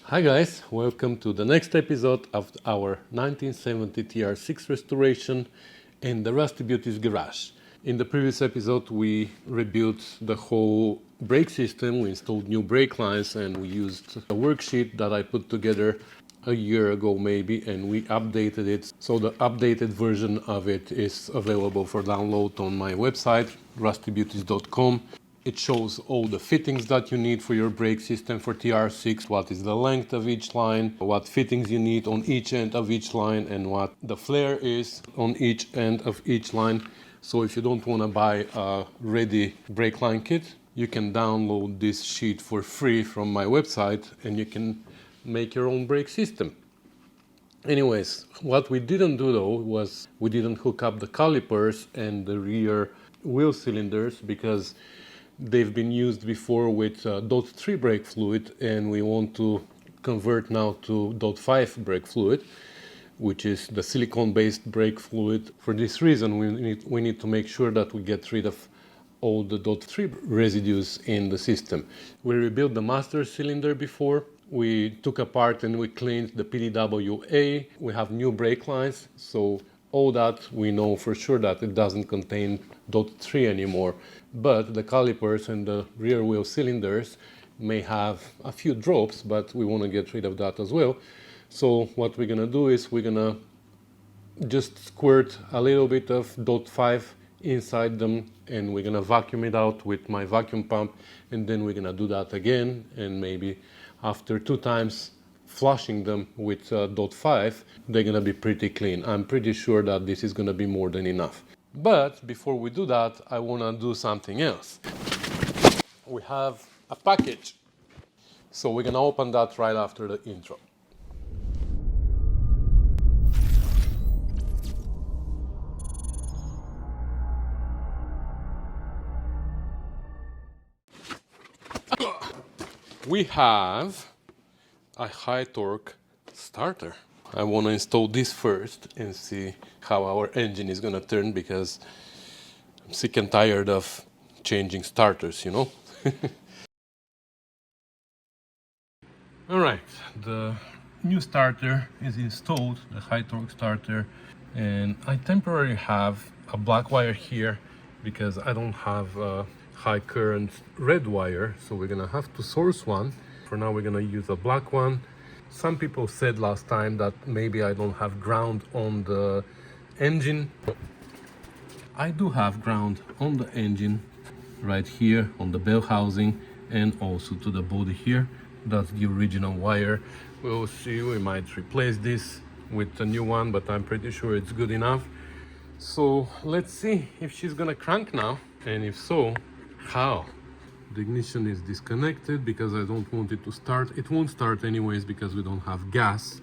Hi guys, welcome to the next episode of our 1970 TR6 restoration in the Rusty Beauty's garage. In the previous episode we rebuilt the whole brake system, we installed new brake lines and we used a worksheet that I put together a year ago maybe, and we updated it. So the updated version of it is available for download on my website rustybeauties.com. It shows all the fittings that you need for your brake system for TR6, what is the length of each line, what fittings you need on each end of each line, and what the flare is on each end of each line. So if you don't want to buy a ready brake line kit, you can download this sheet for free from my website and you can make your own brake system. Anyways, what we didn't do though was we didn't hook up the calipers and the rear wheel cylinders because they've been used before with .3 brake fluid, and we want to convert now to .5 brake fluid, which is the silicone-based brake fluid. For this reason, we need to make sure that we get rid of all the .3 residues in the system. We rebuilt the master cylinder before. We took apart and we cleaned the pdwa. We have new brake lines, so all that we know for sure that it doesn't contain .3 anymore. But the calipers and the rear wheel cylinders may have a few drops, but we want to get rid of that as well. So what we're gonna do is we're gonna just squirt a little bit of .5 inside them and we're gonna vacuum it out with my vacuum pump, and then we're gonna do that again, and maybe after 2 times flushing them with .5, they're gonna be pretty clean. I'm pretty sure that this is gonna be more than enough. But before we do that, I wanna do something else. We have a package. So we're gonna open that right after the intro. We have a high torque starter. I want to install this first and see how our engine is going to turn, because I'm sick and tired of changing starters, you know. Alright, the new starter is installed, the high torque starter, and I temporarily have a black wire here because I don't have a high current red wire, so we're gonna have to source one. For now we're gonna use a black one. Some people said last time that maybe I don't have ground on the engine. I do have ground on the engine right here on the bell housing and also to the body here. That's the original wire. We'll see, we might replace this with a new one, but I'm pretty sure it's good enough. So let's see if she's gonna crank now, and if so, how. The ignition is disconnected because I don't want it to start. It won't start anyways because we don't have gas.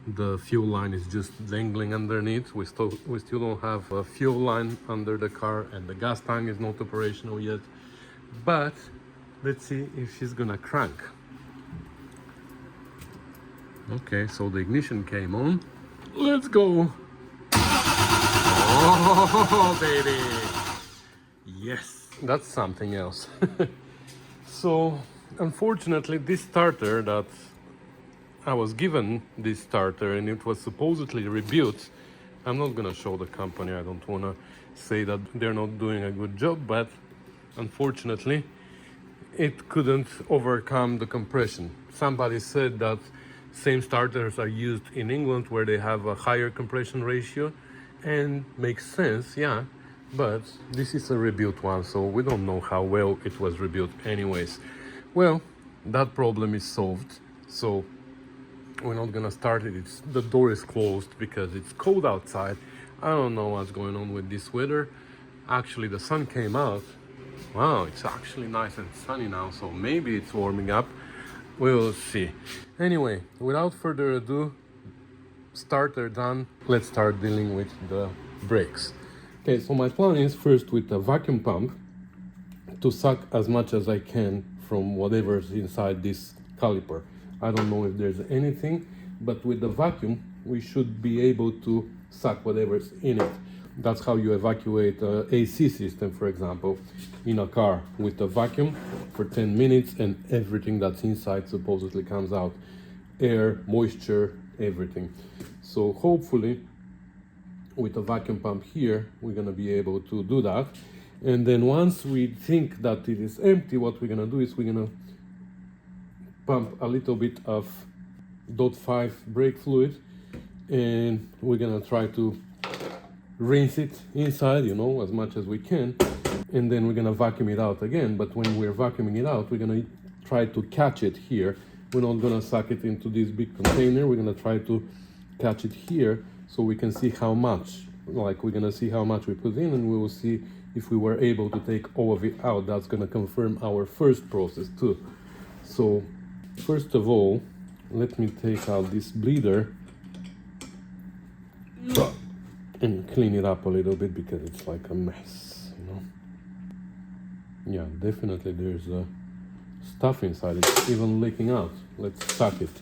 The fuel line is just dangling underneath. We still don't have a fuel line under the car, and the gas tank is not operational yet. But let's see if she's gonna crank. Okay, so the ignition came on. Let's go. Oh, baby. Yes, that's something else. So, unfortunately, this starter that I was given, this starter, and it was supposedly rebuilt. I'm not gonna show the company. I don't wanna say that they're not doing a good job, but unfortunately, it couldn't overcome the compression. Somebody said that same starters are used in England where they have a higher compression ratio, and makes sense, yeah, but this is a rebuilt one, so we don't know how well it was rebuilt anyways. Well, that problem is solved, so we're not gonna start it. The door is closed because it's cold outside. I don't know what's going on with this weather. Actually, the sun came out. Wow, it's actually nice and sunny now, so maybe it's warming up. We'll see. Anyway, without further ado, starter done. Let's start dealing with the brakes. Okay, so my plan is first with a vacuum pump to suck as much as I can from whatever's inside this caliper. I don't know if there's anything, but with the vacuum we should be able to suck whatever's in it. That's how you evacuate an AC system, for example, in a car, with a vacuum for 10 minutes and everything that's inside supposedly comes out. air, moisture, everything. So hopefully with a vacuum pump here, we're gonna be able to do that. And then once we think that it is empty, what we're gonna do is we're gonna pump a little bit of .5 brake fluid, and we're gonna try to rinse it inside, you know, as much as we can, and then we're gonna vacuum it out again. But when we're vacuuming it out, we're gonna try to catch it here. We're not gonna suck it into this big container. We're gonna try to catch it here so we can see how much, like we're gonna see how much we put in, and we will see if we were able to take all of it out. That's gonna confirm our first process too. So first of all, let me take out this bleeder and clean it up a little bit because it's like a mess, you know. Yeah, definitely there's stuff inside. It's even leaking out. Let's suck it.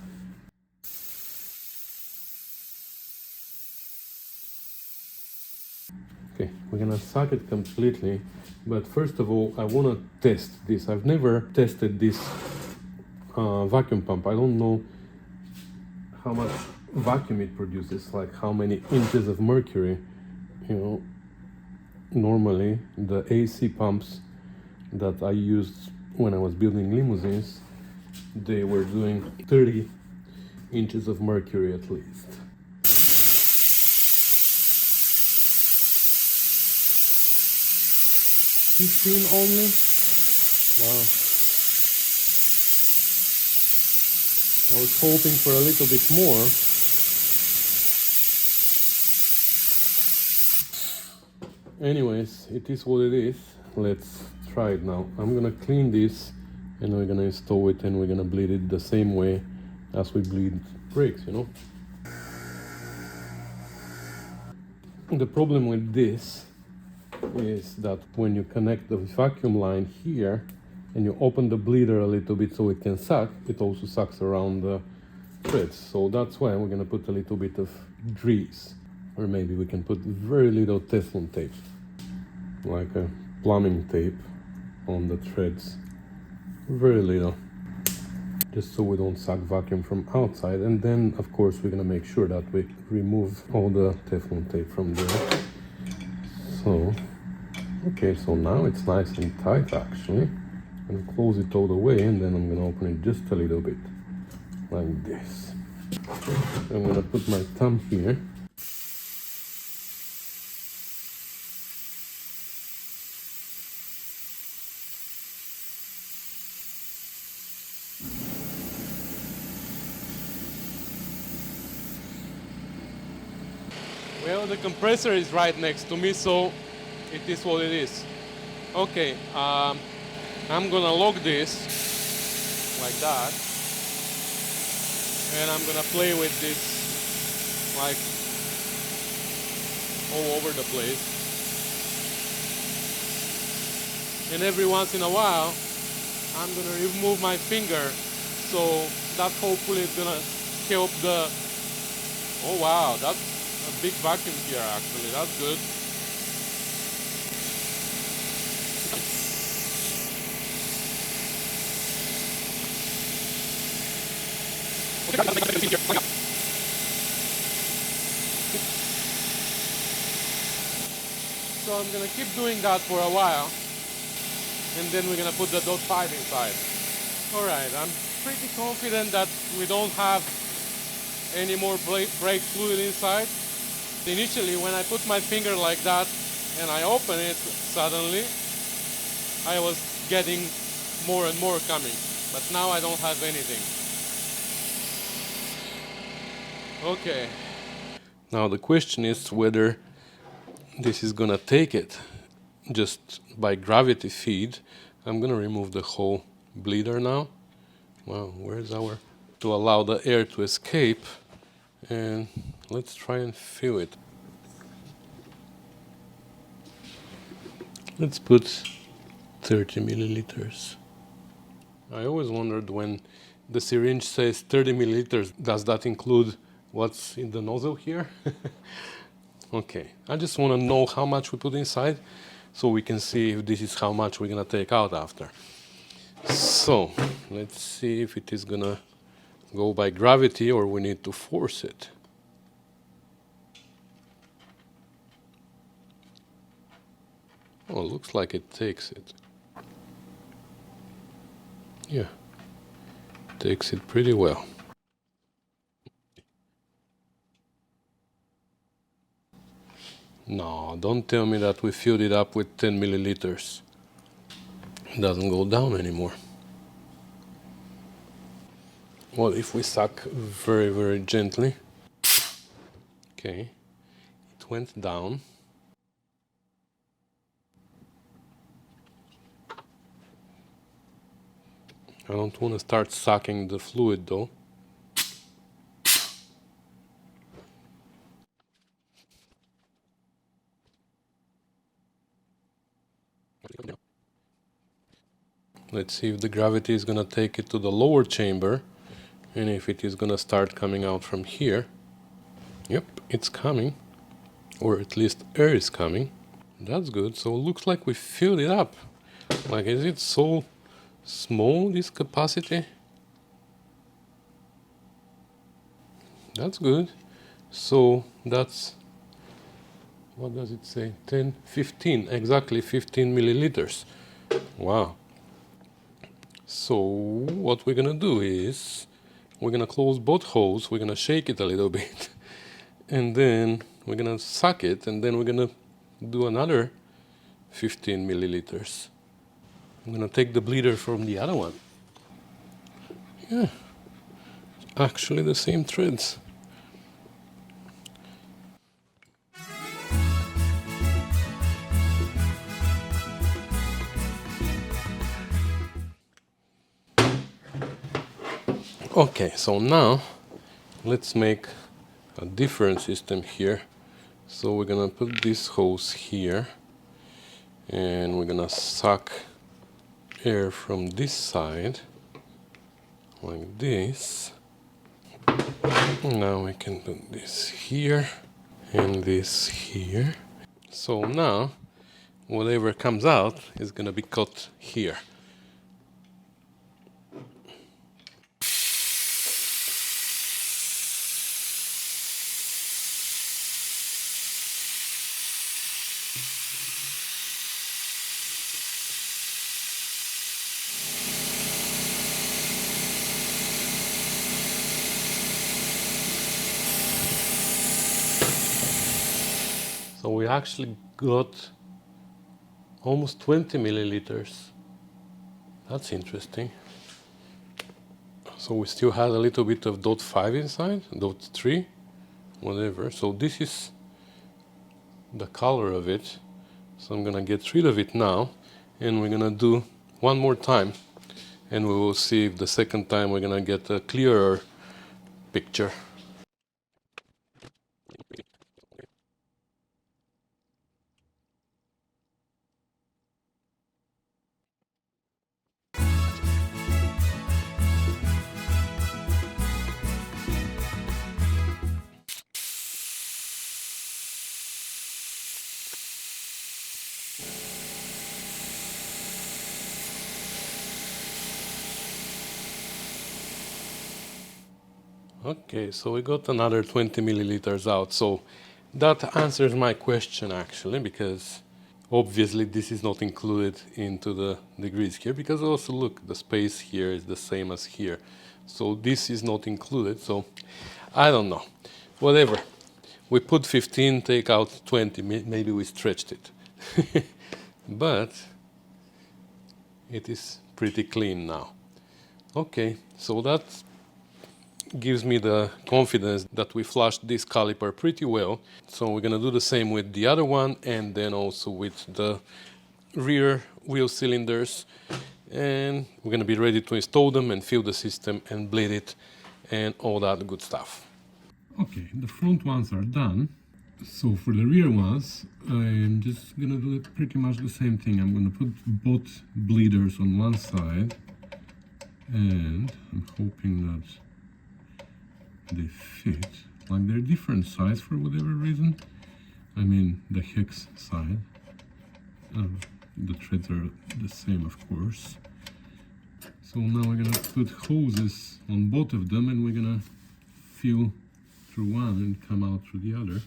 Okay, we're gonna suck it completely, but first of all, I wanna test this. I've never tested this vacuum pump. I don't know how much vacuum it produces, like how many inches of mercury. You know, normally the AC pumps that I used when I was building limousines, they were doing 30 inches of mercury at least. 15 only? Wow. I was hoping for a little bit more. Anyways, it is what it is. Let's try it now. I'm gonna clean this and we're gonna install it, and we're gonna bleed it the same way as we bleed brakes, you know. The problem with this is that when you connect the vacuum line here and you open the bleeder a little bit so it can suck, it also sucks around the threads. So that's why we're gonna put a little bit of grease, or maybe we can put very little Teflon tape, like a plumbing tape on the threads, very little, just so we don't suck vacuum from outside. And then of course we're gonna make sure that we remove all the Teflon tape from there. So okay, so now it's nice and tight actually. I'm gonna close it all the way, and then I'm gonna open it just a little bit like this. I'm gonna put my thumb here. Well, the compressor is right next to me, so it is what it is. Okay, I'm gonna lock this like that, and I'm gonna play with this like all over the place. And every once in a while, I'm gonna remove my finger, so that hopefully is gonna help the. Oh wow, that's a big vacuum here actually, that's good. So I'm gonna keep doing that for a while, and then we're gonna put the .5 inside. Alright, I'm pretty confident that we don't have any more brake fluid inside. Initially, when I put my finger like that and I open it, suddenly I was getting more and more coming, but now I don't have anything. Okay, now the question is whether this is gonna take it just by gravity feed. I'm gonna remove the whole bleeder now. Wow, where's our, to allow the air to escape, and let's try and fill it. Let's put 30 milliliters. I always wondered when the syringe says 30 milliliters, does that include what's in the nozzle here? Okay, I just want to know how much we put inside so we can see if this is how much we're gonna take out after. So let's see if it is gonna go by gravity or we need to force it. Oh, looks like it takes it. Yeah, takes it pretty well. No, don't tell me that we filled it up with 10 milliliters. It doesn't go down anymore. Well, if we suck very, very gently. Okay, it went down. I don't want to start sucking the fluid though. Let's see if the gravity is gonna take it to the lower chamber and if it is gonna start coming out from here. Yep, it's coming, or at least air is coming. That's good. So it looks like we filled it up. Like, is it so small, this capacity? That's good. So that's, what does it say? 10, 15, exactly 15 milliliters. Wow. So what we're gonna do is we're gonna close both holes, we're gonna shake it a little bit, and then we're gonna suck it, and then we're gonna do another 15 milliliters. I'm gonna take the bleeder from the other one. Yeah, actually the same threads. Okay, so now let's make a different system here. So we're gonna put this hose here and we're gonna suck air from this side like this. Now we can put this here and this here. So now whatever comes out is gonna be caught here. So we actually got almost 20 milliliters. That's interesting. So we still had a little bit of .5 inside, .3, whatever. So this is the color of it. So I'm gonna get rid of it now, and we're gonna do one more time, and we will see if the second time we're gonna get a clearer picture. Okay, so we got another 20 milliliters out. So that answers my question actually, because obviously this is not included into the degrees here, because also look, the space here is the same as here. So this is not included, so I don't know. Whatever. We put 15, take out 20, maybe we stretched it. But it is pretty clean now. Okay, so that gives me the confidence that we flushed this caliper pretty well. So we're gonna do the same with the other one, and then also with the rear wheel cylinders, and we're gonna be ready to install them and fill the system and bleed it and all that good stuff. Okay, the front ones are done. So for the rear ones, I'm just gonna do it pretty much the same thing. I'm gonna put both bleeders on one side, and I'm hoping that they fit. Like, they're different size for whatever reason. I mean, the hex side, the threads are the same, of course. So now we're gonna put hoses on both of them and we're gonna fill through one and come out through the other.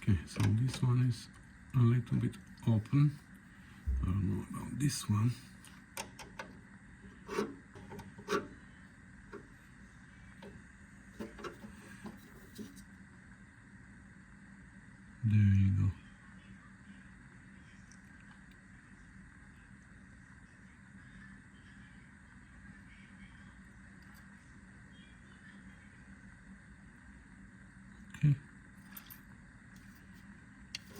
Okay, so this one is a little bit open. I don't know about this one. There you go. Okay.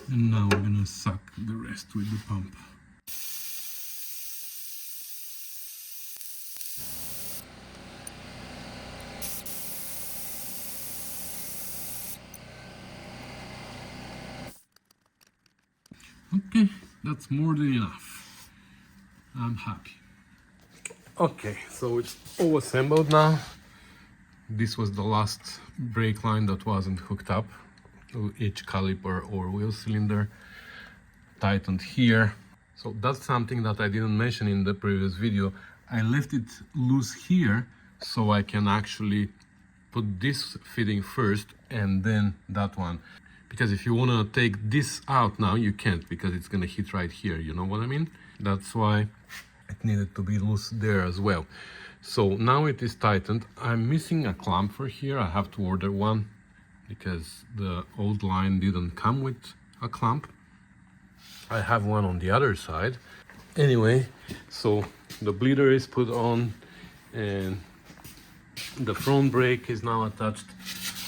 And now we're gonna suck the rest with the pump. Okay, that's more than enough. I'm happy. Okay, so it's all assembled now. This was the last brake line that wasn't hooked up to each caliper or wheel cylinder, tightened here. So that's something that I didn't mention in the previous video. I left it loose here so I can actually put this fitting first and then that one. Because if you want to take this out now, you can't, because it's going to hit right here, you know what I mean? That's why it needed to be loose there as well. So now it is tightened. I'm missing a clamp for here. I have to order one because the old line didn't come with a clamp. I have one on the other side. Anyway, so the bleeder is put on and the front brake is now attached.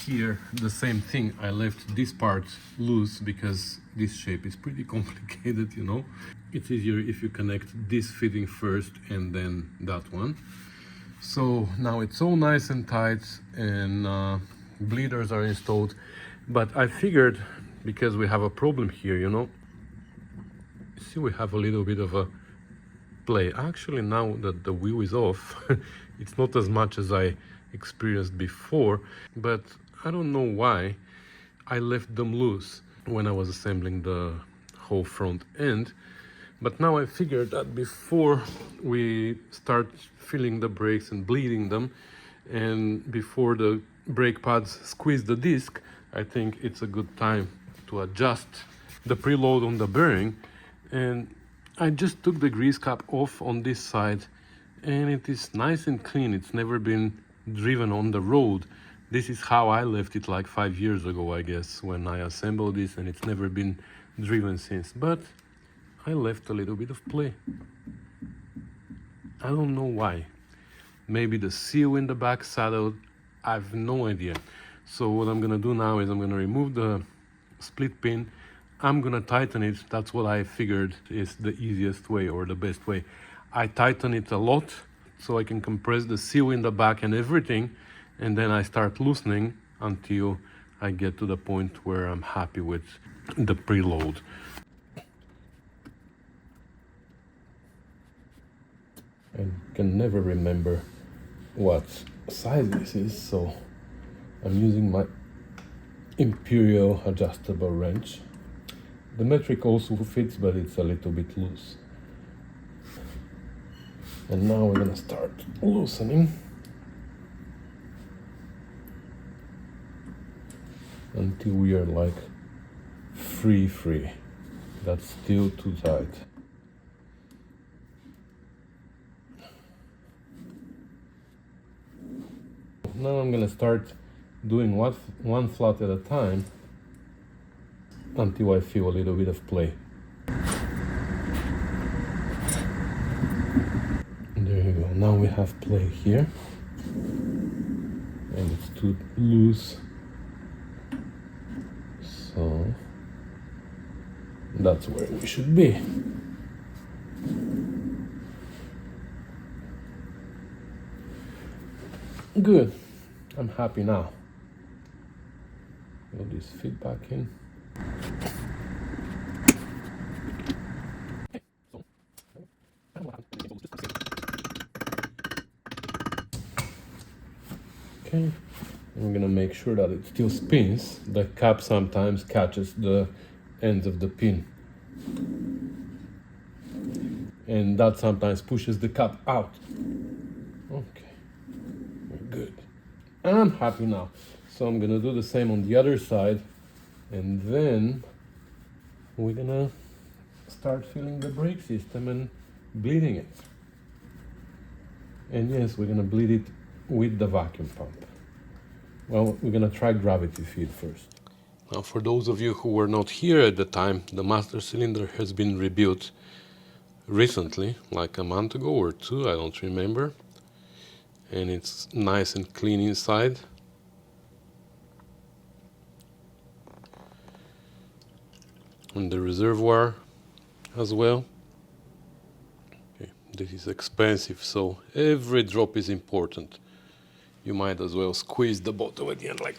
Here the same thing, I left this part loose because this shape is pretty complicated, you know. It's easier if you connect this fitting first and then that one. So now it's all nice and tight and bleeders are installed. But I figured, because we have a problem here, you know, see, we have a little bit of a play. Actually, now that the wheel is off, it's not as much as I experienced before, but I don't know why I left them loose when I was assembling the whole front end. But now I figured that before we start filling the brakes and bleeding them, and before the brake pads squeeze the disc, I think it's a good time to adjust the preload on the bearing. And I just took the grease cap off on this side and it is nice and clean. It's never been driven on the road. This is how I left it like 5 years ago, I guess, when I assembled this, and it's never been driven since. But I left a little bit of play. I don't know why. Maybe the seal in the back saddle, I have no idea. So what I'm gonna do now is I'm gonna remove the split pin. I'm gonna tighten it. That's what I figured is the easiest way or the best way. I tighten it a lot so I can compress the seal in the back and everything, and then I start loosening until I get to the point where I'm happy with the preload. I can never remember what size this is, so I'm using my Imperial adjustable wrench. The metric also fits, but it's a little bit loose. And now we're gonna start loosening until we are like free. That's still too tight. Now I'm gonna start doing one flat at a time until I feel a little bit of play. There you go. Now we have play here, and it's too loose. So that's where we should be. Good. I'm happy now. Will this fit back in? Okay, I'm gonna make sure that it still spins. The cap sometimes catches the ends of the pin, and that sometimes pushes the cap out. I'm happy now. So I'm gonna do the same on the other side, and then we're gonna start feeling the brake system and bleeding it. And yes, we're gonna bleed it with the vacuum pump. Well, we're gonna try gravity feed first. Now, for those of you who were not here at the time, the master cylinder has been rebuilt recently, like a month ago or two, I don't remember. And it's nice and clean inside. And the reservoir as well. Okay, this is expensive, so every drop is important. You might as well squeeze the bottle at the end like...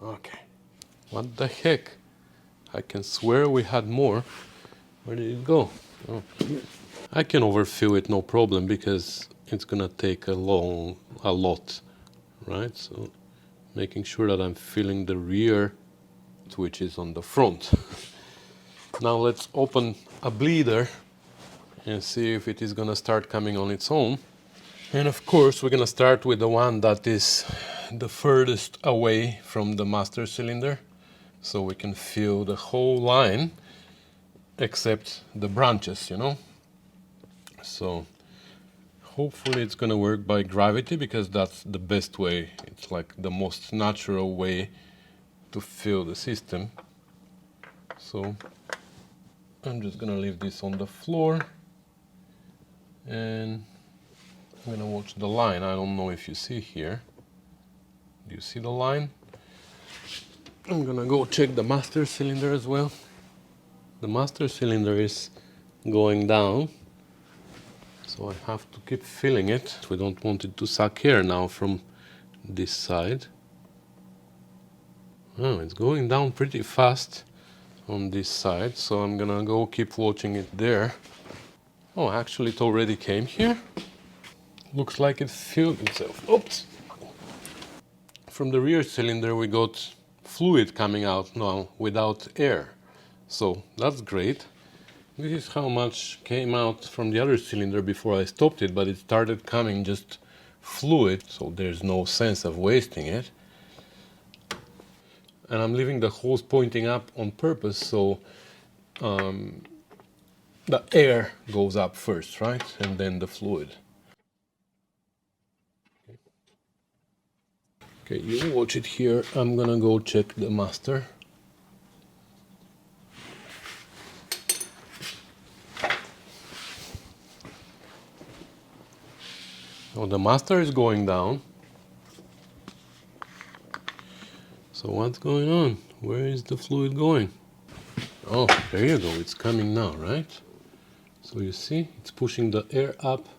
Okay. What the heck? I can swear we had more. Where did it go? Oh, here. I can overfill it no problem because it's gonna take a lot, right? So making sure that I'm filling the rear, which is on the front. Now let's open a bleeder and see if it is gonna start coming on its own. And of course we're gonna start with the one that is the furthest away from the master cylinder, so we can feel the whole line except the branches, you know. So hopefully it's gonna work by gravity, because that's the best way. It's like the most natural way to fill the system. So I'm just gonna leave this on the floor and I'm gonna watch the line. I don't know if you see here. Do you see the line? I'm gonna go check the master cylinder as well. The master cylinder is going down, so I have to keep filling it. We don't want it to suck air now from this side. Oh, it's going down pretty fast on this side, so I'm gonna go keep watching it there. Oh, actually it already came here. Looks like it filled itself. Oops! From the rear cylinder we got fluid coming out now without air. So that's great. This is how much came out from the other cylinder before I stopped it, but it started coming just fluid, so there's no sense of wasting it. And I'm leaving the hose pointing up on purpose, so the air goes up first, right? And then the fluid. Okay, you watch it here. I'm gonna go check the master. So the master is going down. So what's going on? Where is the fluid going? Oh, there you go. It's coming now, right? So you see, it's pushing the air up.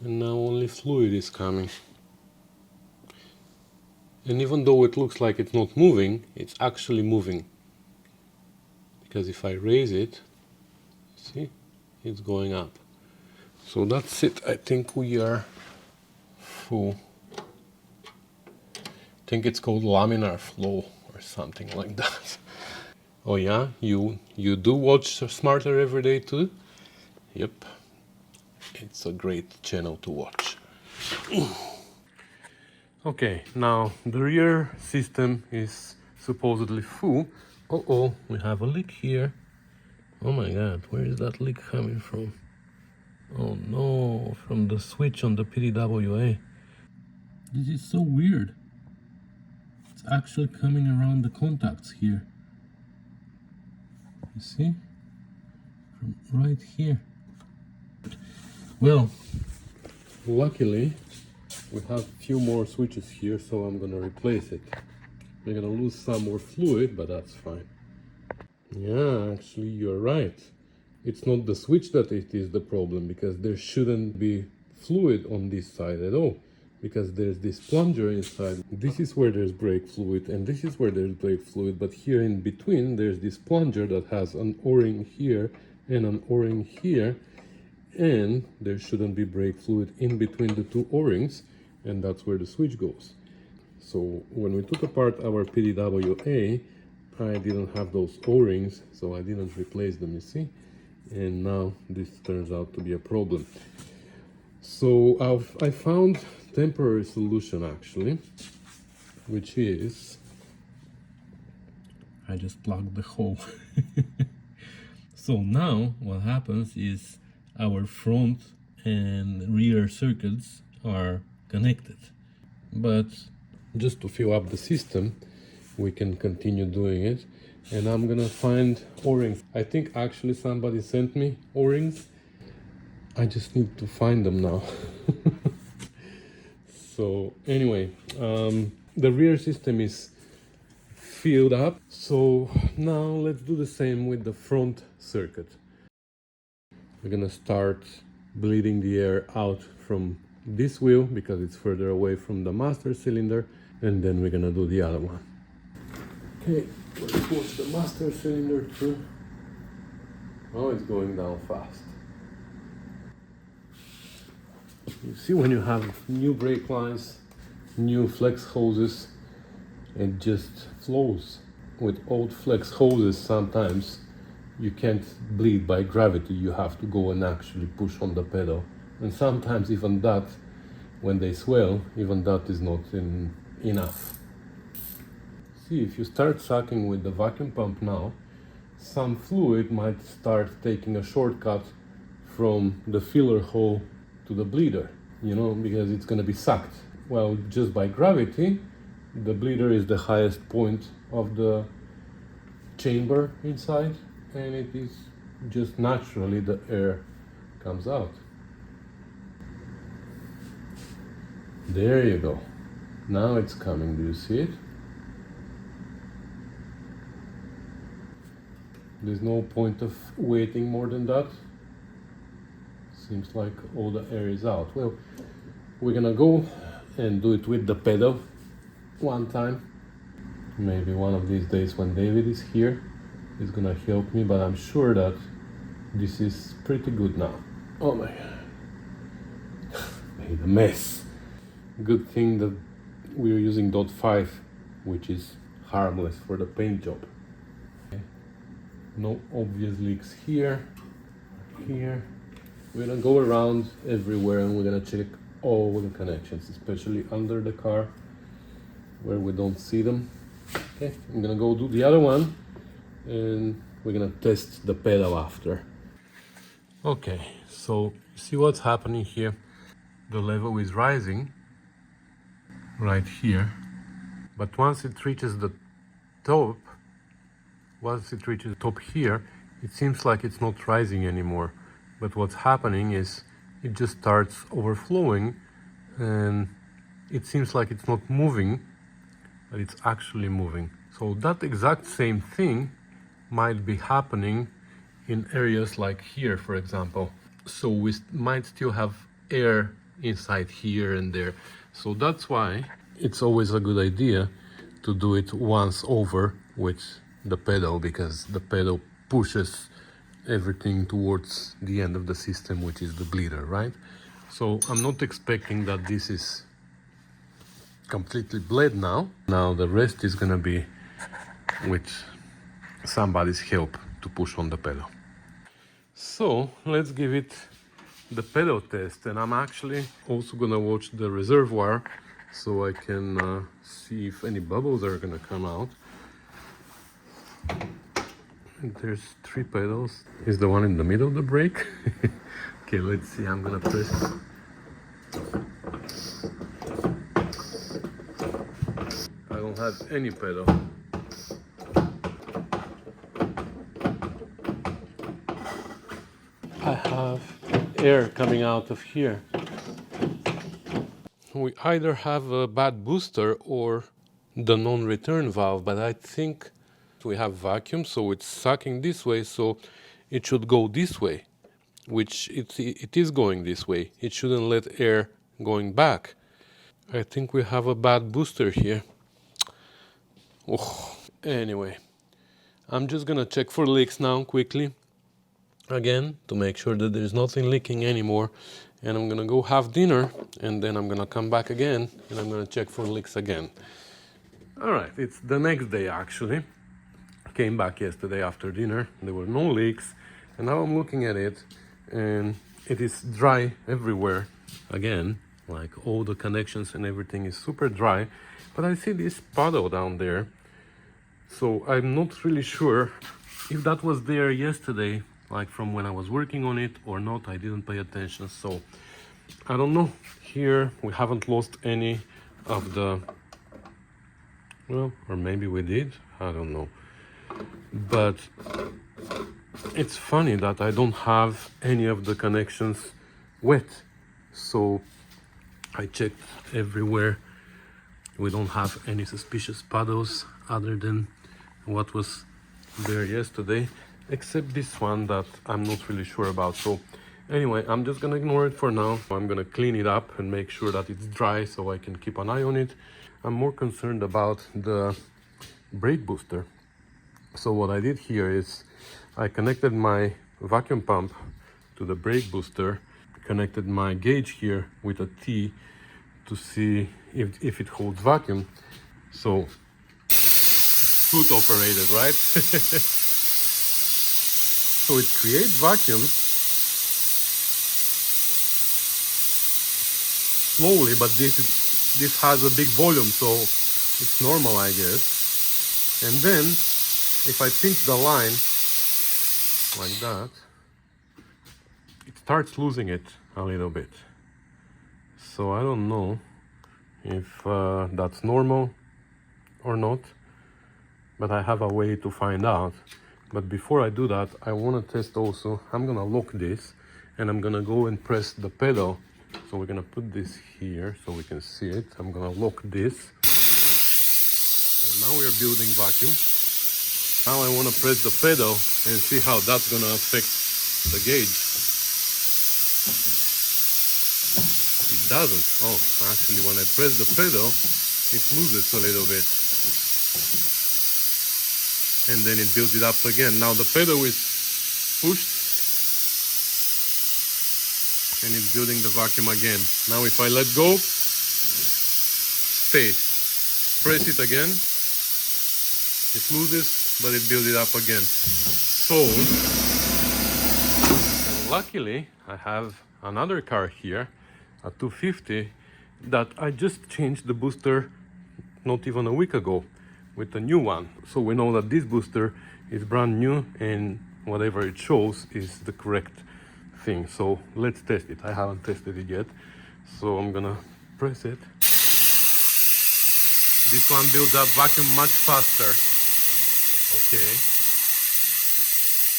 And now only fluid is coming. And even though it looks like it's not moving, it's actually moving. Because if I raise it, see, it's going up. So that's it. I think we are full. I think it's called laminar flow or something like that. Oh yeah, you do watch Smarter every day too? Yep. It's a great channel to watch. Okay, now the rear system is supposedly full. Uh-oh, we have a leak here. Oh my god, where is that leak coming from? Oh no, from the switch on the pdwa. This is so weird. It's actually coming around the contacts here. You see? From right here. Well, luckily we have a few more switches here, so I'm gonna replace it. We're gonna lose some more fluid, but that's fine. Yeah, actually you're right. It's not the switch that it is the problem, because there shouldn't be fluid on this side at all, because there's this plunger inside. This is where there's brake fluid and this is where there's brake fluid, but here in between there's this plunger that has an O-ring here and an O-ring here, and there shouldn't be brake fluid in between the two O-rings, and that's where the switch goes. So when we took apart our pdwa, I didn't have those O-rings, so I didn't replace them, you see? And now this turns out to be a problem. So I found temporary solution actually, which is I just plugged the hole. So now what happens is our front and rear circuits are connected, but just to fill up the system we can continue doing it. And I'm gonna find O-rings. I think actually somebody sent me O-rings. I just need to find them now. So anyway, the rear system is filled up. So now let's do the same with the front circuit. We're gonna start bleeding the air out from this wheel because it's further away from the master cylinder, and then we're gonna do the other one. Okay, let's push the master cylinder through. Oh, it's going down fast. You see, when you have new brake lines, new flex hoses, it just flows. With old flex hoses, sometimes you can't bleed by gravity. You have to go and actually push on the pedal. And sometimes even that, when they swell, even that is not enough. See, if you start sucking with the vacuum pump now, some fluid might start taking a shortcut from the filler hole to the bleeder, because it's going to be sucked. Well, just by gravity, the bleeder is the highest point of the chamber inside, and it is just naturally the air comes out. There you go. Now it's coming. Do you see it? There's no point of waiting more than that. Seems like all the air is out. Well, we're gonna go and do it with the pedal one time. Maybe one of these days when David is here, he's gonna help me, but I'm sure that this is pretty good now. Oh my god. Made a mess. Good thing that we're using .5, which is harmless for the paint job. Okay. No obvious leaks here. We're gonna go around everywhere and we're gonna check all the connections, especially under the car where we don't see them. Okay, I'm gonna go do the other one and we're gonna test the pedal after. Okay, so see what's happening here? The level is rising right here, but once it reaches the top, here, it seems like it's not rising anymore. But what's happening is it just starts overflowing and it seems like it's not moving, but it's actually moving. So that exact same thing might be happening in areas like here, for example. So we might still have air inside here and there. So that's why it's always a good idea to do it once over with the pedal, because the pedal pushes everything towards the end of the system, which is the bleeder, right? So I'm not expecting that this is completely bled now. Now the rest is gonna be with somebody's help to push on the pedal. So let's give it the pedal test, and I'm actually also gonna watch the reservoir so I can see if any bubbles are gonna come out. There's 3 pedals. Is the one in the middle of the brake? Okay, let's see. I'm gonna press. I don't have any pedal. I have air coming out of here. We either have a bad booster or the non-return valve, but I think we have vacuum, so it's sucking this way, so it should go this way, which it is going this way. It shouldn't let air going back. I think we have a bad booster here. Oh. Anyway, I'm just gonna check for leaks now quickly again to make sure that there's nothing leaking anymore, and I'm gonna go have dinner and then I'm gonna come back again and I'm gonna check for leaks again. All right, it's the next day actually. Came back yesterday after dinner, there were no leaks, and now I'm looking at it and it is dry everywhere again, like all the connections and everything is super dry, but I see this puddle down there, so I'm not really sure if that was there yesterday, like from when I was working on it or not. I didn't pay attention, so I don't know. Here we haven't lost any of the, well, or maybe we did, I don't know. But it's funny that I don't have any of the connections wet. So I checked everywhere. We don't have any suspicious puddles other than what was there yesterday, except this one that I'm not really sure about. So anyway, I'm just gonna ignore it for now. I'm gonna clean it up and make sure that it's dry so I can keep an eye on it. I'm more concerned about the brake booster. So what I did here is I connected my vacuum pump to the brake booster, connected my gauge here with a T to see if it holds vacuum. So it's foot operated, right? So it creates vacuum slowly, but this has a big volume, so it's normal, I guess. And then if I pinch the line like that, it starts losing it a little bit. So I don't know if that's normal or not, but I have a way to find out. But before I do that, I want to test also. I'm gonna lock this and I'm gonna go and press the pedal. So we're gonna put this here so we can see it. I'm gonna lock this. So now we are building vacuum. Now I want to press the pedal and see how that's gonna affect the gauge. It doesn't. Oh, actually when I press the pedal, it loses a little bit. And then it builds it up again. Now the pedal is pushed and it's building the vacuum again. Now if I let go, stays. Press it again, it loses, but it builds it up again. So, luckily, I have another car here, a 250, that I just changed the booster not even a week ago with a new one. So we know that this booster is brand new and whatever it shows is the correct thing. So let's test it. I haven't tested it yet, so I'm gonna press it. This one builds up vacuum much faster. Okay.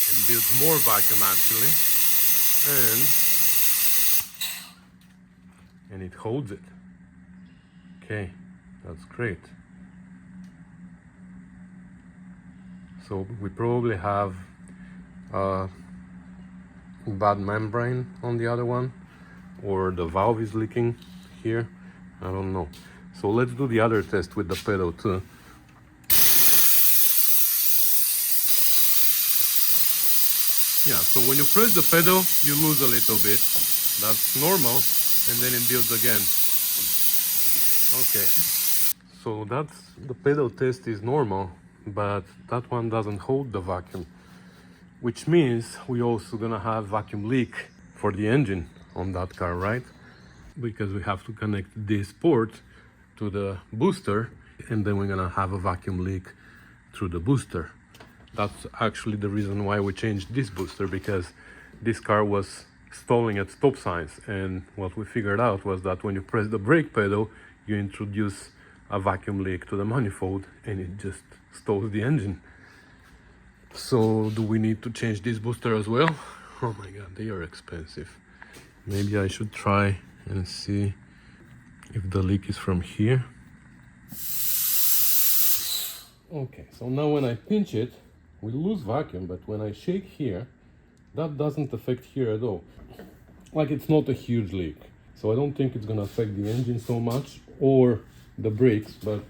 And builds more vacuum actually. And it holds it. Okay, that's great. So we probably have a bad membrane on the other one, or the valve is leaking here. I don't know. So let's do the other test with the pedal too. Yeah, so when you press the pedal, you lose a little bit. That's normal, and then it builds again. Okay, so that's the pedal test is normal, but that one doesn't hold the vacuum, which means we also gonna have vacuum leak for the engine on that car, right? Because we have to connect this port to the booster, and then we're gonna have a vacuum leak through the booster. That's actually the reason why we changed this booster, because this car was stalling at stop signs, and what we figured out was that when you press the brake pedal, you introduce a vacuum leak to the manifold and it just stalls the engine. So do we need to change this booster as well? Oh my god, they are expensive. Maybe I should try and see if the leak is from here. Okay, so now when I pinch it, we lose vacuum, but when I shake here, that doesn't affect here at all. Like, it's not a huge leak, so I don't think it's gonna affect the engine so much or the brakes, but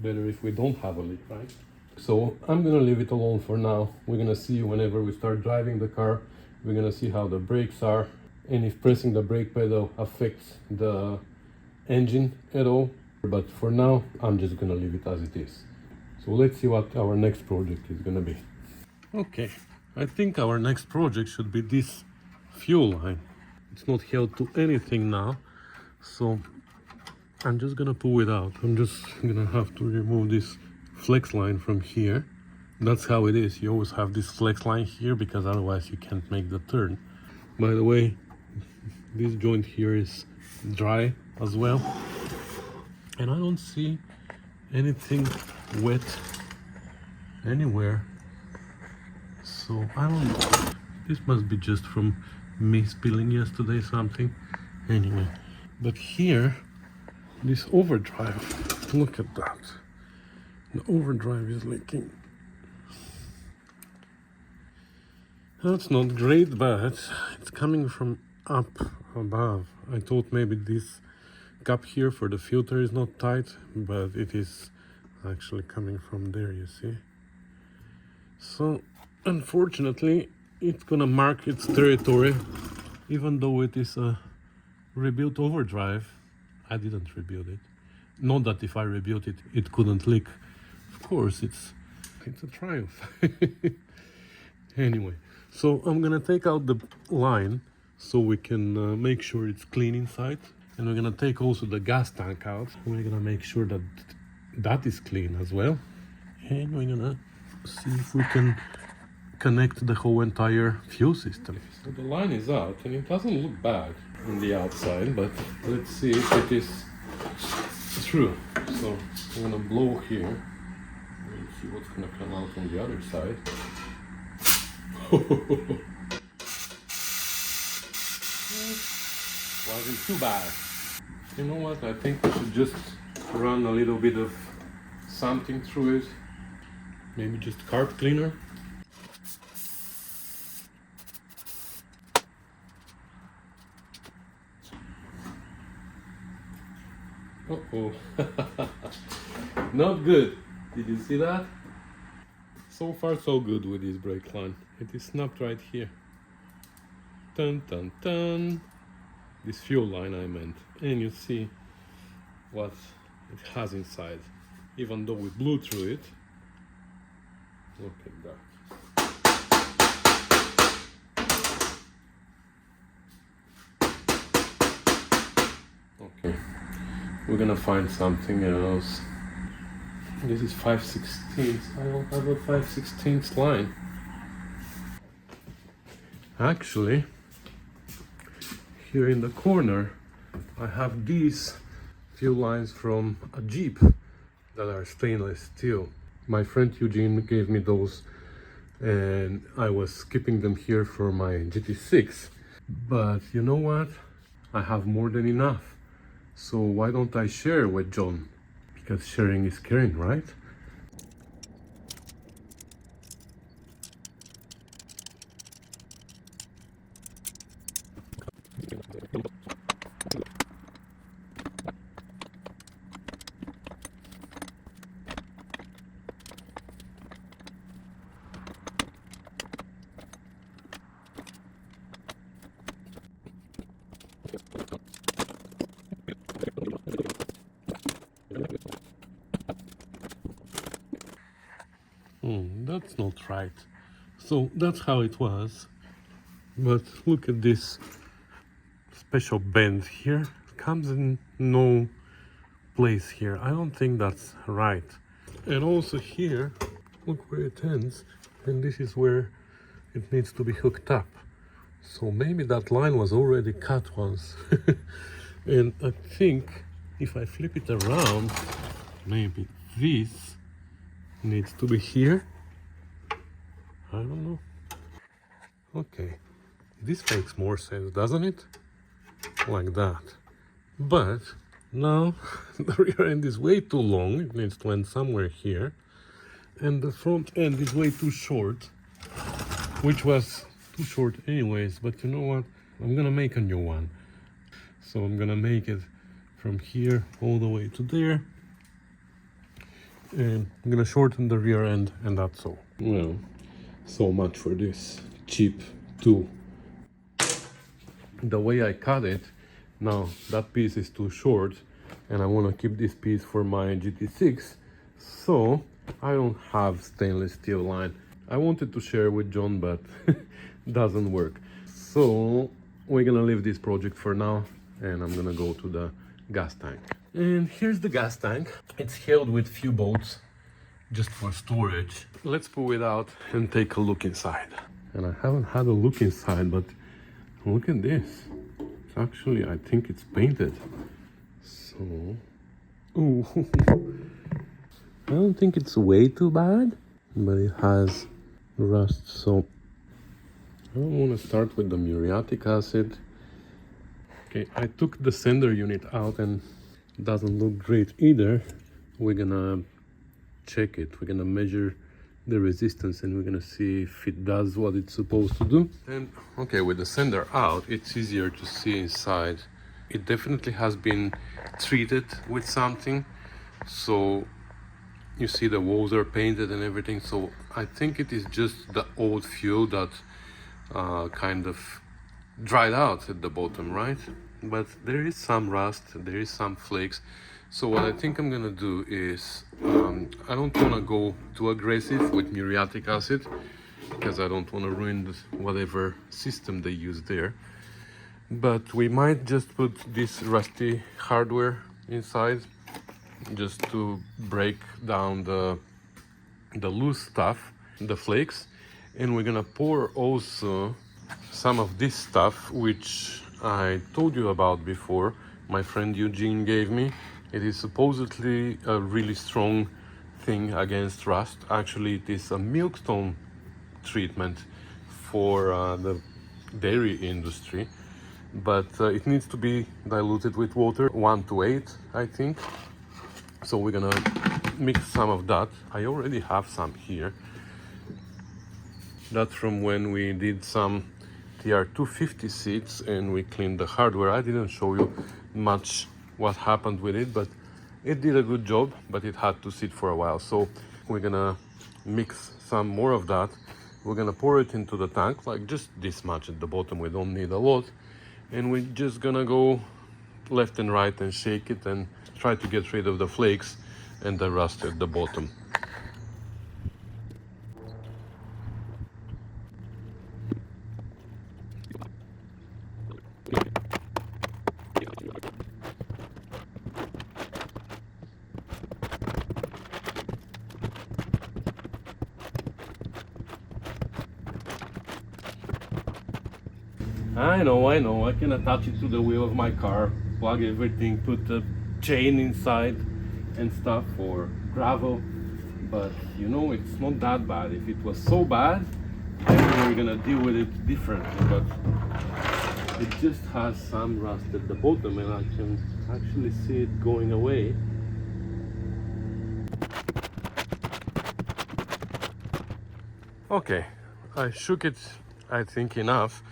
better if we don't have a leak, right? So I'm gonna leave it alone for now. We're gonna see whenever we start driving the car, we're gonna see how the brakes are and if pressing the brake pedal affects the engine at all. But for now, I'm just gonna leave it as it is. So let's see what our next project is gonna be. Okay, I think our next project should be this fuel line. It's not held to anything now, so I'm just gonna pull it out. I'm just gonna have to remove this flex line from here. That's how it is. You always have this flex line here because otherwise you can't make the turn. By the way, this joint here is dry as well, and I don't see anything wet anywhere, so I don't know. This must be just from me spilling yesterday something. Anyway, but here, this overdrive, look at that. The overdrive is leaking. That's not great, but it's coming from up above. I thought maybe this cap here for the filter is not tight, but it is actually coming from there, you see. So unfortunately it's gonna mark its territory, even though it is a rebuilt overdrive. I didn't rebuild it. Not that if I rebuilt it, it couldn't leak. Of course, it's a triumph. Anyway, so I'm gonna take out the line so we can make sure it's clean inside, and we're gonna take also the gas tank out. We're gonna make sure that that is clean as well, and we're gonna see if we can connect the whole entire fuel system. So the line is out and it doesn't look bad on the outside, but let's see if it is true. So I'm gonna blow here and see what's gonna come out on the other side. Wasn't too bad. You know what? I think we should just run a little bit of something through it. Maybe just carb cleaner. Uh-oh. Not good. Did you see that? So far so good with this brake line. It is snapped right here. Dun dun dun. This fuel line I meant. And you see what it has inside. Even though we blew through it. Look at that. Okay. We're gonna find something else. This is 5/16. I don't have a 5/16 line. Actually, here in the corner, I have these few lines from a Jeep that are stainless steel. My friend Eugene gave me those, and I was keeping them here for my GT6. But you know what? I have more than enough. So why don't I share with John? Because sharing is caring, right? That's not right. So that's how it was. But look at this special bend here. It comes in no place here. I don't think that's right. And also here, look where it ends. And this is where it needs to be hooked up. So maybe that line was already cut once. And I think if I flip it around, maybe this needs to be here. I don't know. Okay, this makes more sense, doesn't it? Like that. But now the rear end is way too long. It needs to end somewhere here. And the front end is way too short, which was too short anyways. But you know what? I'm gonna make a new one. So I'm gonna make it from here all the way to there. And I'm gonna shorten the rear end, and that's all. Well, so much for this cheap tool. The way I cut it, now that piece is too short, and I want to keep this piece for my GT6, so I don't have stainless steel line. I wanted to share with John, but doesn't work. So we're gonna leave this project for now, and I'm gonna go to the gas tank. And here's the gas tank. It's held with few bolts just for storage. Let's pull it out and take a look inside. And I haven't had a look inside, but look at this. It's actually, I think it's painted. So, ooh. I don't think it's way too bad, but it has rust, so I don't want to start with the muriatic acid. Okay, I took the sender unit out and it doesn't look great either. We're gonna check it. We're gonna measure the resistance and we're gonna see if it does what it's supposed to do. And okay, with the sender out, it's easier to see inside. It definitely has been treated with something, so you see the walls are painted and everything. So I think it is just the old fuel that kind of dried out at the bottom, right? But there is some rust, there is some flakes. So what I think I'm gonna do is I don't want to go too aggressive with muriatic acid because I don't want to ruin whatever system they use there. But we might just put this rusty hardware inside just to break down the loose stuff, the flakes. And we're gonna pour also some of this stuff which I told you about before, my friend Eugene gave me. It is supposedly a really strong thing against rust. Actually, it is a milkstone treatment for the dairy industry, but it needs to be diluted with water, 1:8, I think. So we're gonna mix some of that. I already have some here. That's from when we did some TR250 seats and we cleaned the hardware. I didn't show you much what happened with it, but it did a good job, but it had to sit for a while. So we're gonna mix some more of that. We're gonna pour it into the tank, like just this much at the bottom. We don't need a lot. And we're just gonna go left and right and shake it and try to get rid of the flakes and the rust at the bottom. I know, I can attach it to the wheel of my car, plug everything, put the chain inside and stuff for gravel, but you know, it's not that bad. If it was so bad, then we're gonna deal with it differently, but it just has some rust at the bottom and I can actually see it going away. Okay, I shook it, I think, enough.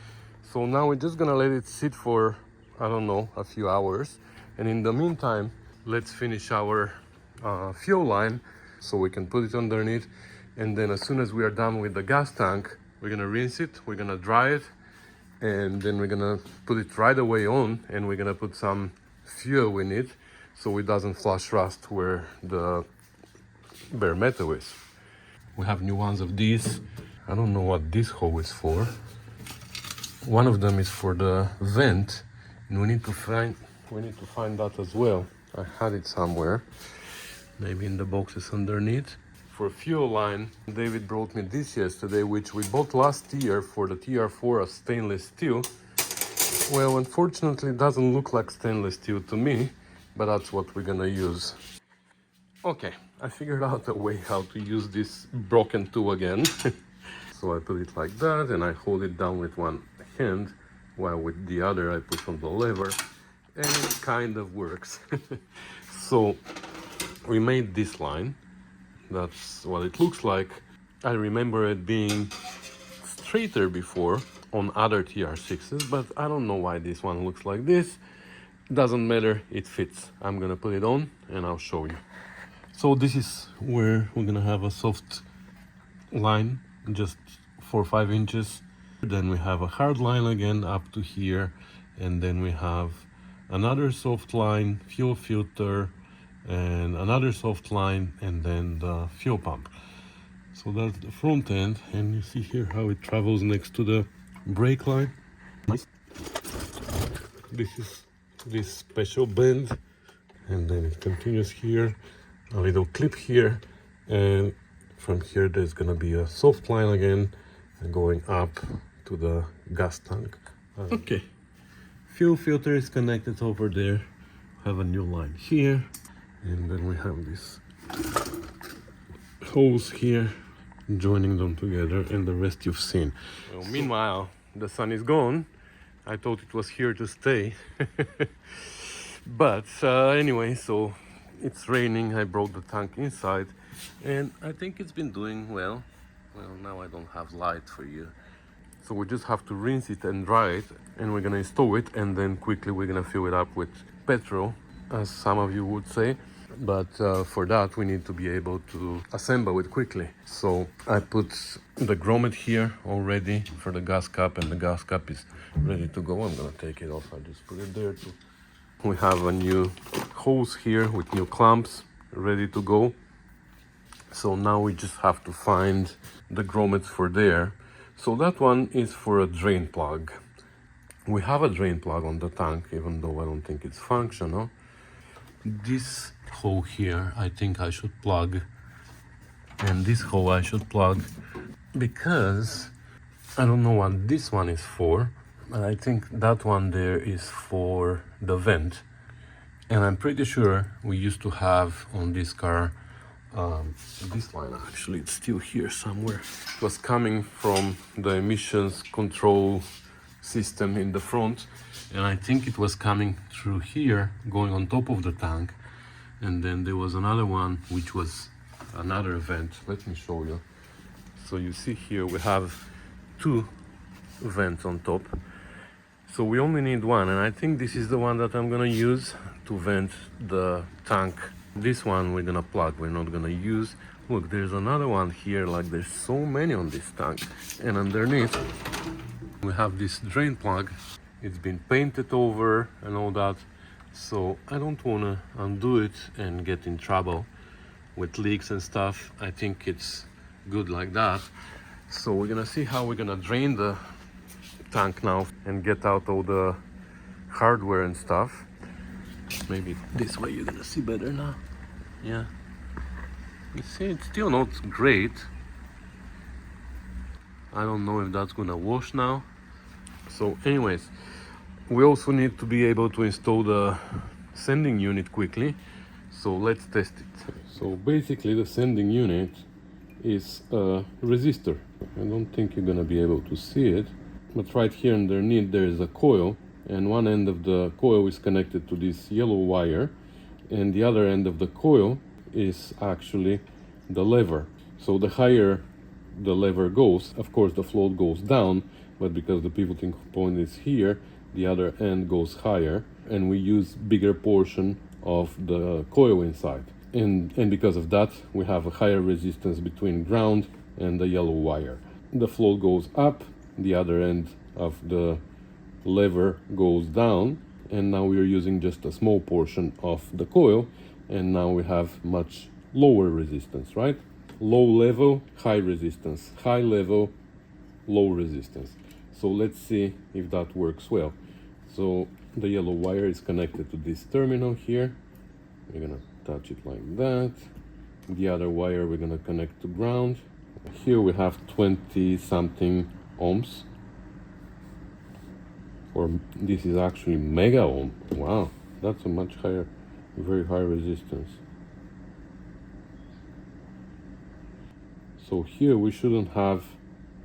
So now we're just gonna let it sit for, I don't know, a few hours. And in the meantime, let's finish our fuel line so we can put it underneath. And then as soon as we are done with the gas tank, we're gonna rinse it, we're gonna dry it, and then we're gonna put it right away on, and we're gonna put some fuel in it so it doesn't flush rust where the bare metal is. We have new ones of these. I don't know what this hole is for. One of them is for the vent, and we need to find that as well. I had it somewhere, maybe in the boxes underneath. For fuel line, David brought me this yesterday, which we bought last year for the TR4 as stainless steel. Well, unfortunately, it doesn't look like stainless steel to me, but that's what we're gonna use. Okay, I figured out a way how to use this broken tool again. So I put it like that, and I hold it down with one hand, while with the other I push on the lever, and it kind of works. So we made this line. That's what it looks like. I remember it being straighter before on other TR6s, but I don't know why this one looks like this. Doesn't matter, it fits. I'm gonna put it on and I'll show you. So this is where we're gonna have a soft line, just 4 or 5 inches. Then we have a hard line again up to here, and then we have another soft line, fuel filter, and another soft line, and then the fuel pump. So that's the front end, and you see here how it travels next to the brake line. this is this special bend, and then it continues here, a little clip here, and from here there's gonna be a soft line again going up to the gas tank. Okay, fuel filter is connected over there. Have a new line here, and then we have this hose here joining them together, and the rest you've seen. Well, meanwhile, the sun is gone. I thought it was here to stay. But anyway, so it's raining. I brought the tank inside, and I think it's been doing well. Well, now I don't have light for you, so we just have to rinse it and dry it, and we're gonna install it, and then quickly we're gonna fill it up with petrol, as some of you would say. But for that we need to be able to assemble it quickly. So I put the grommet here already for the gas cap, and the gas cap is ready to go. I'm gonna take it off. I just put it there too. We have a new hose here with new clamps ready to go. So now we just have to find the grommets for there. So that one is for a drain plug. We have a drain plug on the tank, even though I don't think it's functional. This hole here I think I should plug, and this hole I should plug, because I don't know what this one is for, but I think that one there is for the vent. And I'm pretty sure we used to have on this car this line, actually it's still here somewhere. It was coming from the emissions control system in the front, and I think it was coming through here, going on top of the tank. And then there was another one which was another vent. Let me show you. So you see here we have two vents on top, so we only need one, and I think this is the one that I'm gonna use to vent the tank. This one we're gonna plug, we're not gonna use. Look, there's another one here, like there's so many on this tank. And underneath we have this drain plug. It's been painted over and all that, so I don't want to undo it and get in trouble with leaks and stuff. I think it's good like that. So we're gonna see how we're gonna drain the tank now and get out all the hardware and stuff. Maybe this way you're gonna see better now. Yeah, you see it's still not great. I don't know if that's gonna wash now. So anyways, we also need to be able to install the sending unit quickly, so let's test it. So basically the sending unit is a resistor. I don't think you're gonna be able to see it, but right here underneath there is a coil, and one end of the coil is connected to this yellow wire, and the other end of the coil is actually the lever. So the higher the lever goes, of course the float goes down, but because the pivoting point is here, the other end goes higher, and we use bigger portion of the coil inside, and because of that we have a higher resistance between ground and the yellow wire. The float goes up, the other end of the lever goes down, and now we are using just a small portion of the coil, and now we have much lower resistance, right? Low level, high resistance, high level, low resistance. So let's see if that works well. So the yellow wire is connected to this terminal here. We're gonna touch it like that. The other wire we're gonna connect to ground. Here we have 20 something ohms, or this is actually mega ohm. Wow, that's a much higher, very high resistance. So here we shouldn't have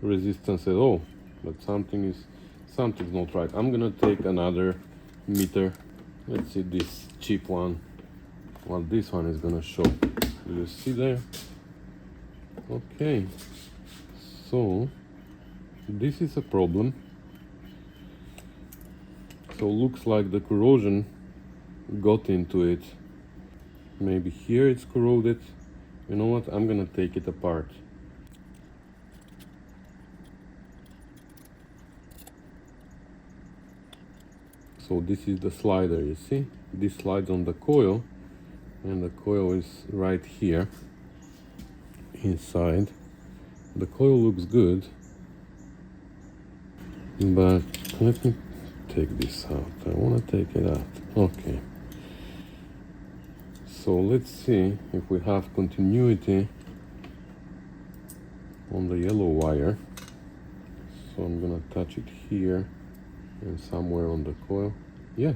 resistance at all, but something's not right. I'm gonna take another meter. Let's see this cheap one, what this one is gonna show. Do you see there? Okay, so this is a problem. So looks like the corrosion got into it. Maybe here it's corroded. You know what, I'm gonna take it apart. So this is the slider, you see? This slides on the coil, and the coil is right here inside. The coil looks good, but let me take this out. I want to take it out. Okay. So let's see if we have continuity on the yellow wire. So I'm gonna touch it here and somewhere on the coil. Yes.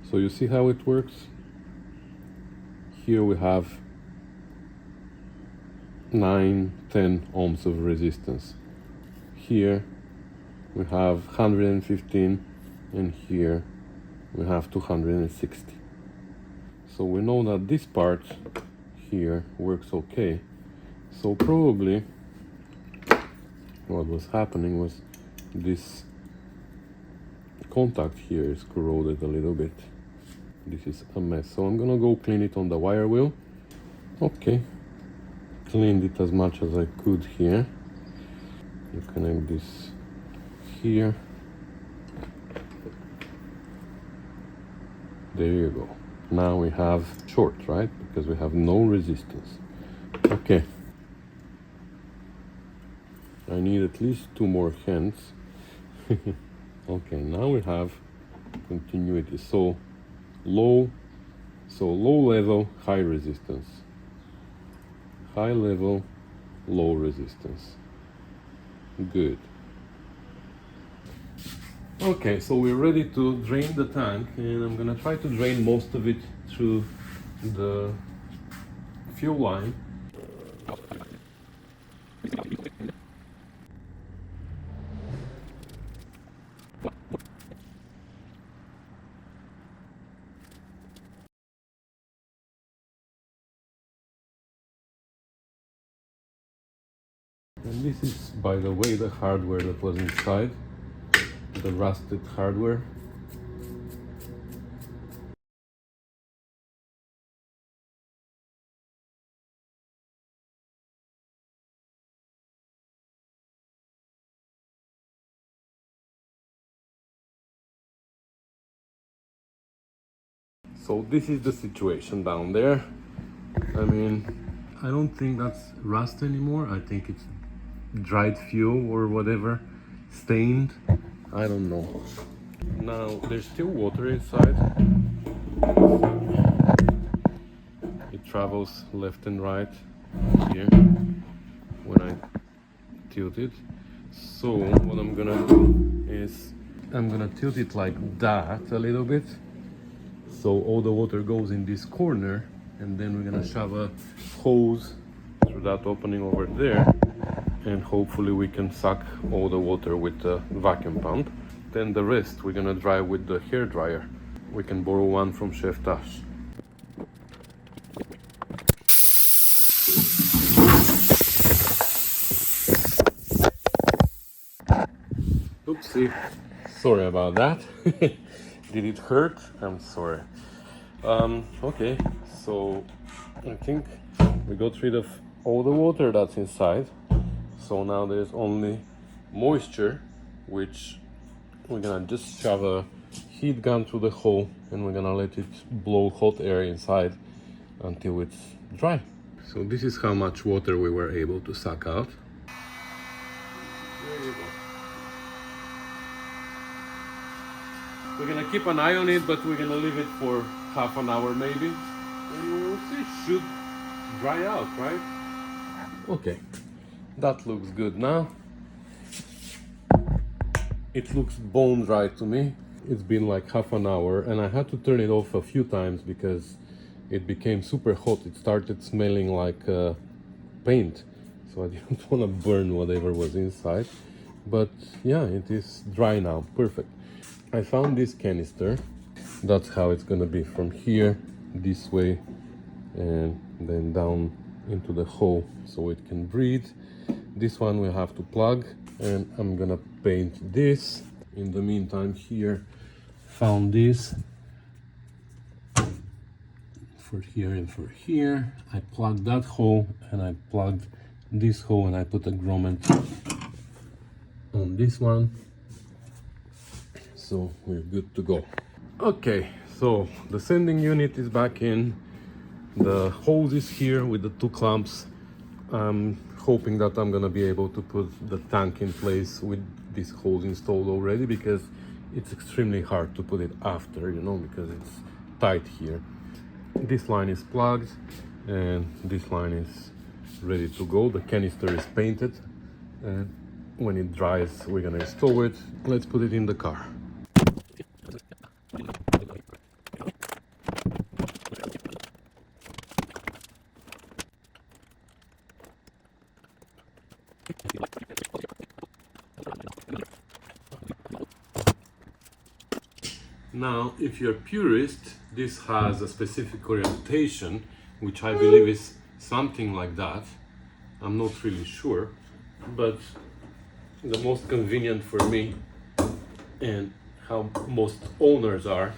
So you see how it works? Here we have 9-10 ohms of resistance. Here we have 115 and here we have 260. So we know that this part here works okay. So probably what was happening was this contact here is corroded a little bit. This is a mess. So I'm gonna go clean it on the wire wheel. Okay, cleaned it as much as I could here. You connect this here. There you go. Now we have short, right? Because we have no resistance. Okay. I need at least 2 more hands. Okay, now we have continuity. So low level, high resistance. High level, low resistance. Good. Okay, so we're ready to drain the tank, and I'm gonna try to drain most of it through the fuel line. And this is, by the way, the hardware that was inside, the rusted hardware. So this is the situation down there. I mean, I don't think that's rust anymore. I think it's dried fuel or whatever, stained. I don't know. Now there's still water inside. It travels left and right here when I tilt it. So what I'm gonna do is I'm gonna tilt it like that a little bit, so all the water goes in this corner, and then we're gonna shove a hose through that opening over there, and hopefully we can suck all the water with the vacuum pump. Then the rest we're gonna dry with the hair dryer. We can borrow one from Chef Tash. Oopsie, sorry about that. Did it hurt? I'm sorry. Okay, so I think we got rid of all the water that's inside. So now there's only moisture, which we're gonna just shove a heat gun through the hole, and we're gonna let it blow hot air inside until it's dry. So this is how much water we were able to suck out. There you go. We're gonna keep an eye on it, but we're gonna leave it for half an hour maybe, and we'll see. It should dry out, right? Okay, that looks good now. It looks bone dry to me. It's been like half an hour, and I had to turn it off a few times because it became super hot. It started smelling like paint, so I didn't want to burn whatever was inside. But yeah, it is dry now, perfect. I found this canister. That's how it's gonna be, from here this way and then down into the hole so it can breathe. This one we have to plug, and I'm gonna paint this. In the meantime, here found this for here and for here. I plugged that hole, and I plugged this hole, and I put a grommet on this one, so we're good to go. Okay, so the sending unit is back in. The hose is here with the 2 clamps. I'm hoping that I'm gonna be able to put the tank in place with this hose installed already, because it's extremely hard to put it after, you know, because it's tight here. This line is plugged and this line is ready to go. The canister is painted, and when it dries we're gonna install it. Let's put it in the car. Now, if you're purist, this has a specific orientation, which I believe is something like that. I'm not really sure, but the most convenient for me and how most owners are,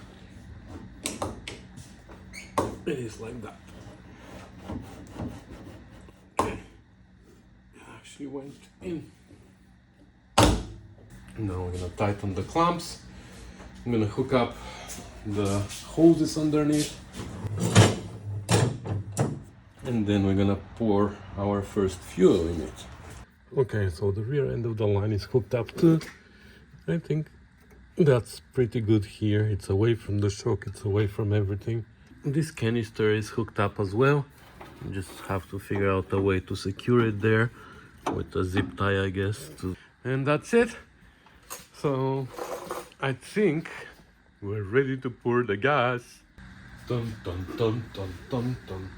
it is like that. Okay, it actually went in. Now we're gonna tighten the clamps. I'm gonna hook up the hoses underneath, and then we're gonna pour our first fuel in it. Okay, so the rear end of the line is hooked up too. I think that's pretty good here. It's away from the shock, it's away from everything. This canister is hooked up as well. You just have to figure out a way to secure it there with a zip tie, I guess. And that's it. So I think we're ready to pour the gas. Dun dun dun dun dun dun.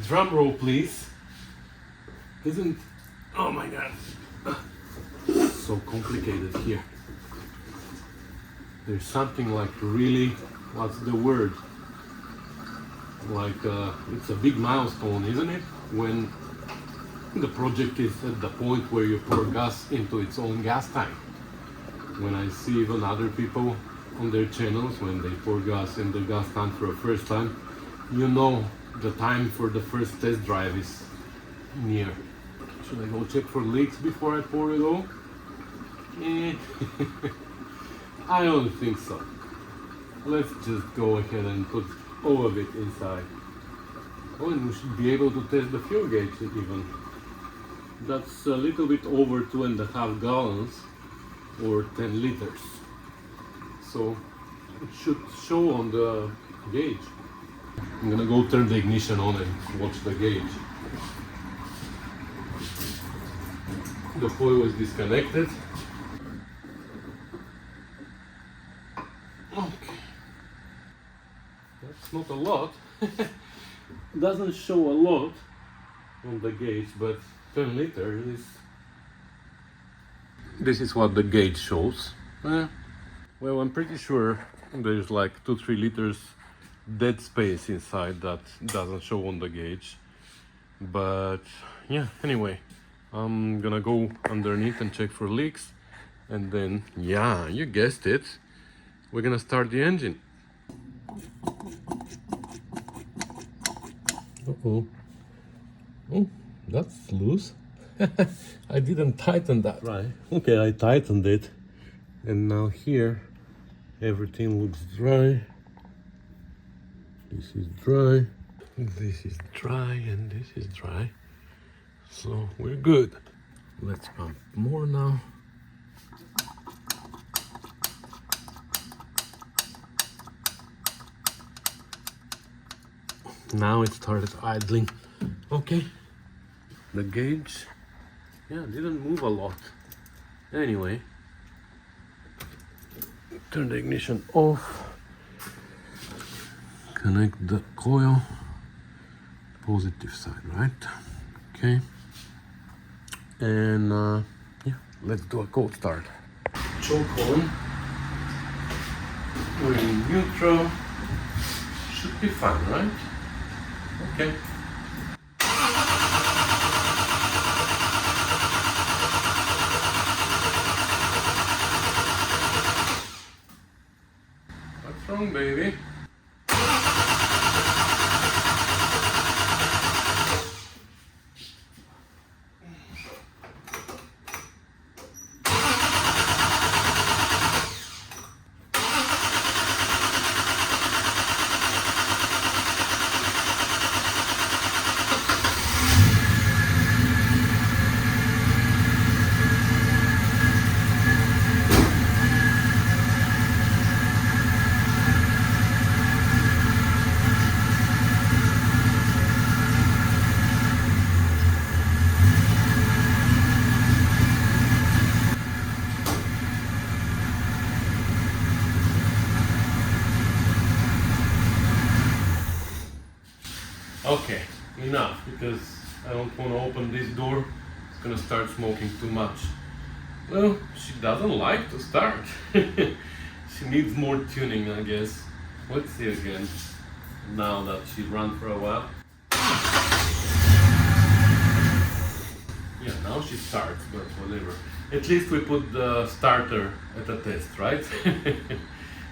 Drum roll, please. Isn't, oh my god, so complicated here. There's something like really, what's the word? Like it's a big milestone, isn't it? When the project is at the point where you pour gas into its own gas tank. When I see even other people on their channels, when they pour gas in the gas tank for the first time, you know the time for the first test drive is near. Should I go check for leaks before I pour it all? I don't think so. Let's just go ahead and put all of it inside. Oh, and we should be able to test the fuel gauge even. That's a little bit over 2.5 gallons or 10 liters. So it should show on the gauge. I'm gonna go turn the ignition on and watch the gauge. The foil is disconnected. Okay. That's not a lot. Doesn't show a lot on the gauge, but 10 liters is... This is what the gauge shows. Well, I'm pretty sure there's like 2-3 liters dead space inside that doesn't show on the gauge. But yeah, anyway, I'm gonna go underneath and check for leaks, and then, yeah, you guessed it, we're gonna start the engine. Uh-oh. Oh, that's loose. I didn't tighten that right. Okay, I tightened it, and now here everything looks dry. This is dry, this is dry, and this is dry. So we're good. Let's pump more now. Now it started idling. Okay. The gauge, yeah, didn't move a lot. Anyway, turn the ignition off. Connect the coil. Positive side, right? Okay. And yeah, let's do a cold start. Choke on. We're in neutral. Should be fine, right? Okay. What's wrong, baby? Okay, enough, because I don't want to open this door. It's gonna start smoking too much. Well, she doesn't like to start. She needs more tuning, I guess. Let's see again, now that she ran for a while. Yeah, now she starts, but whatever. At least we put the starter at a test, right?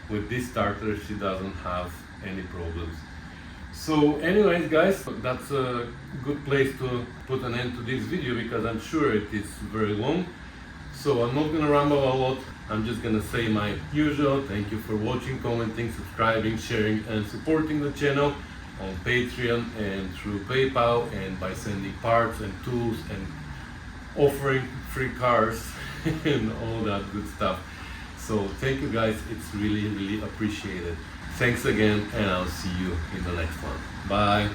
With this starter, she doesn't have any problems. So anyways, guys, that's a good place to put an end to this video, because I'm sure it is very long. So I'm not gonna ramble a lot. I'm just gonna say my usual thank you for watching, commenting, subscribing, sharing and supporting the channel on Patreon and through PayPal, and by sending parts and tools and offering free cars and all that good stuff. So thank you guys, it's really appreciated. Thanks again, and I'll see you in the next one. Bye.